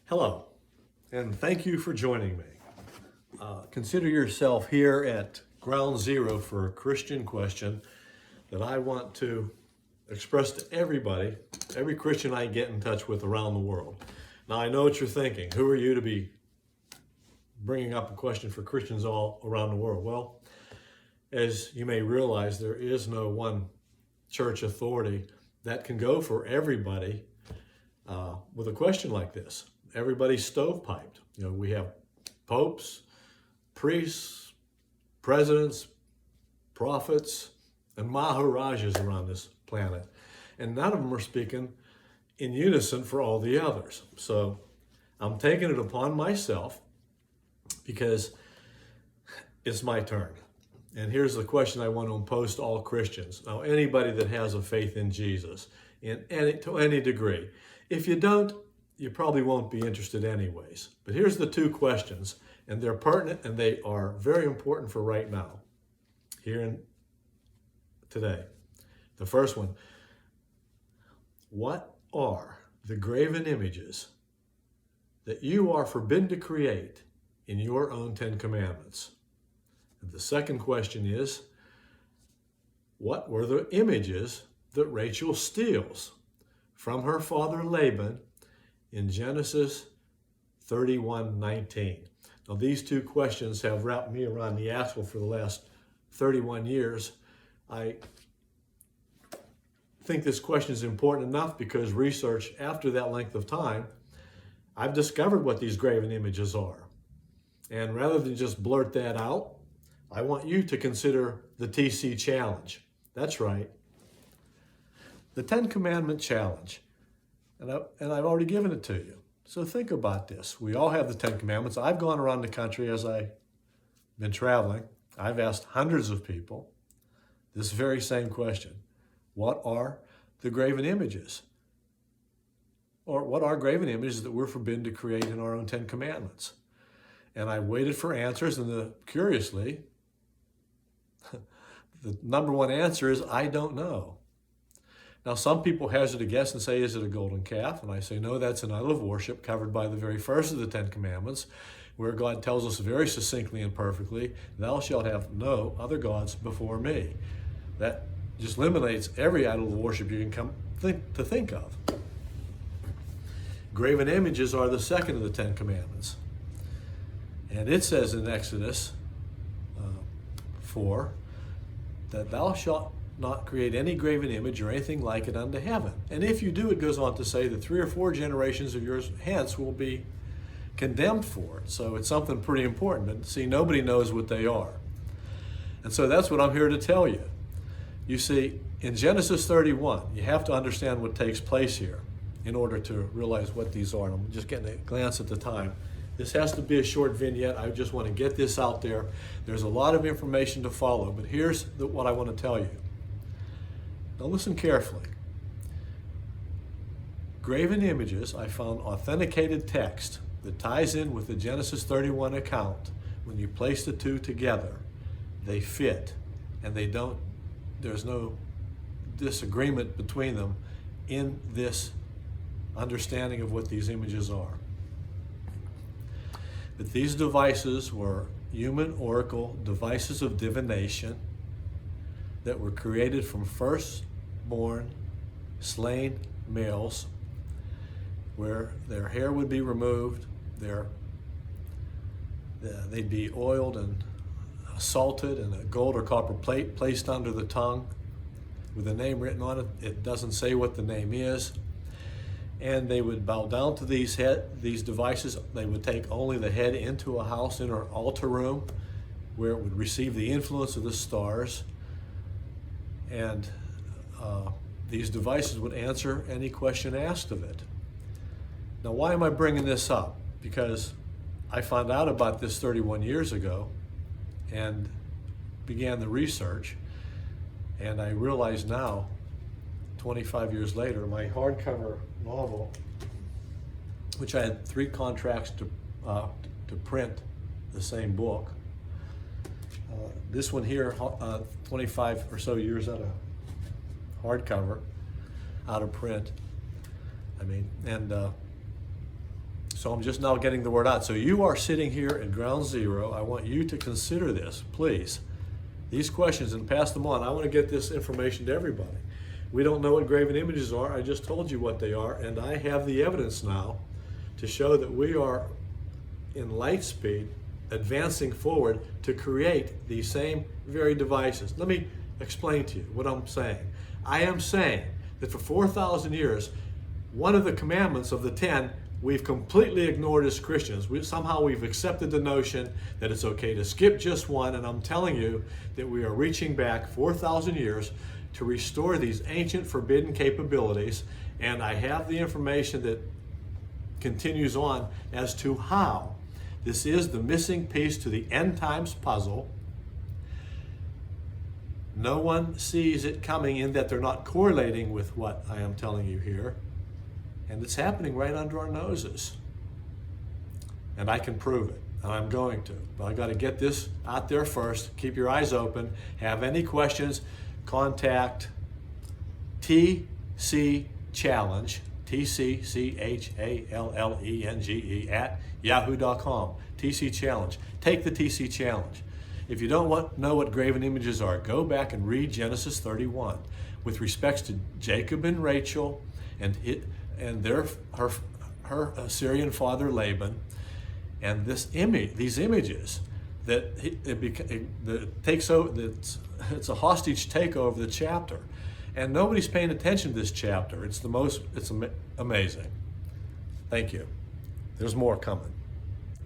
Hello, and thank you for joining me. Consider yourself here at ground zero for a Christian question that I want to express to everybody, every Christian I get in touch with around the world. Now, I know what you're thinking. Who are you to be bringing up a question for Christians all around the world? Well, as you may realize, there is no one church authority that can go for everybody with a question like this. Everybody's stovepiped. You know, we have popes, priests, presidents, prophets, and maharajas around this planet. And none of them are speaking in unison for all the others. So I'm taking it upon myself because it's my turn. And here's the question I want to impose to all Christians. Now, anybody that has a faith in Jesus, to any degree. If you don't, you probably won't be interested anyways. But here's the two questions, and they're pertinent and they are very important for right now, here and today. The first one, what are the graven images that you are forbidden to create in your own 10 Commandments? And the second question is, what were the images that Rachel steals from her father Laban in Genesis 31:19? Now, these two questions have wrapped me around the axle for the last 31 years. I think this question is important enough because research after that length of time, I've discovered what these graven images are. And rather than just blurt that out, I want you to consider the TC challenge. That's right. The Ten Commandment challenge. And I've already given it to you. So think about this. We all have the Ten Commandments. I've gone around the country as I've been traveling. I've asked hundreds of people this very same question. What are the graven images? Or what are graven images that we're forbidden to create in our own 10 Commandments? And I waited for answers, and curiously, the number one answer is, I don't know. Now, some people hazard a guess and say, is it a golden calf? And I say, no, that's an idol of worship covered by the very first of the 10 Commandments, where God tells us very succinctly and perfectly, thou shalt have no other gods before me. That just eliminates every idol of worship you can come to think of. Graven images are the second of the 10 Commandments. And it says in Exodus 4 that thou shalt not create any graven image or anything like it unto heaven. And if you do, it goes on to say that 3 or 4 generations of yours hence will be condemned for it. So it's something pretty important. But see, nobody knows what they are. And so that's what I'm here to tell you. You see, in Genesis 31, you have to understand what takes place here in order to realize what these are. And I'm just getting a glance at the time. This has to be a short vignette. I just want to get this out there. There's a lot of information to follow, but here's what I want to tell you. Now listen carefully. Graven images, I found authenticated text that ties in with the Genesis 31 account. When you place the two together, they fit, and there's no disagreement between them in this understanding of what these images are. That these devices were human oracle devices of divination that were created from firstborn slain males, where their hair would be removed, they'd be oiled and salted, and a gold or copper plate placed under the tongue with a name written on it. It doesn't say what the name is. And they would bow down to these devices. They would take only the head into a house, in an altar room, where it would receive the influence of the stars. And these devices would answer any question asked of it. Now, why am I bringing this up? Because I found out about this 31 years ago and began the research. And I realize now, 25 years later, my hardcover novel, which I had 3 contracts to print the same book. This one here, 25 or so years out of hardcover, out of print. I mean, and So I'm just now getting the word out. So you are sitting here at ground zero. I want you to consider this, please. These questions and pass them on. I want to get this information to everybody. We don't know what graven images are. I just told you what they are, and I have the evidence now to show that we are in light speed advancing forward to create these same very devices. Let me explain to you what I'm saying. I am saying that for 4,000 years, one of the commandments of the 10 we've completely ignored as Christians. Somehow we've accepted the notion that it's okay to skip just one, and I'm telling you that we are reaching back 4,000 years to restore these ancient forbidden capabilities, and I have the information that continues on as to how this is the missing piece to the end times puzzle. No one sees it coming in that they're not correlating with what I am telling you here. And it's happening right under our noses. And I can prove it, and I'm going to. But I got to get this out there first. Keep your eyes open. Have any questions, contact tcchallenge, tcchallenge at yahoo.com. TC Challenge. Take the TC Challenge. If you don't know what graven images are, go back and read Genesis 31 with respects to Jacob and Rachel and her Assyrian father Laban, and these images that takes over. It's a hostage takeover of the chapter, and nobody's paying attention to this chapter. It's amazing. Thank you. There's more coming.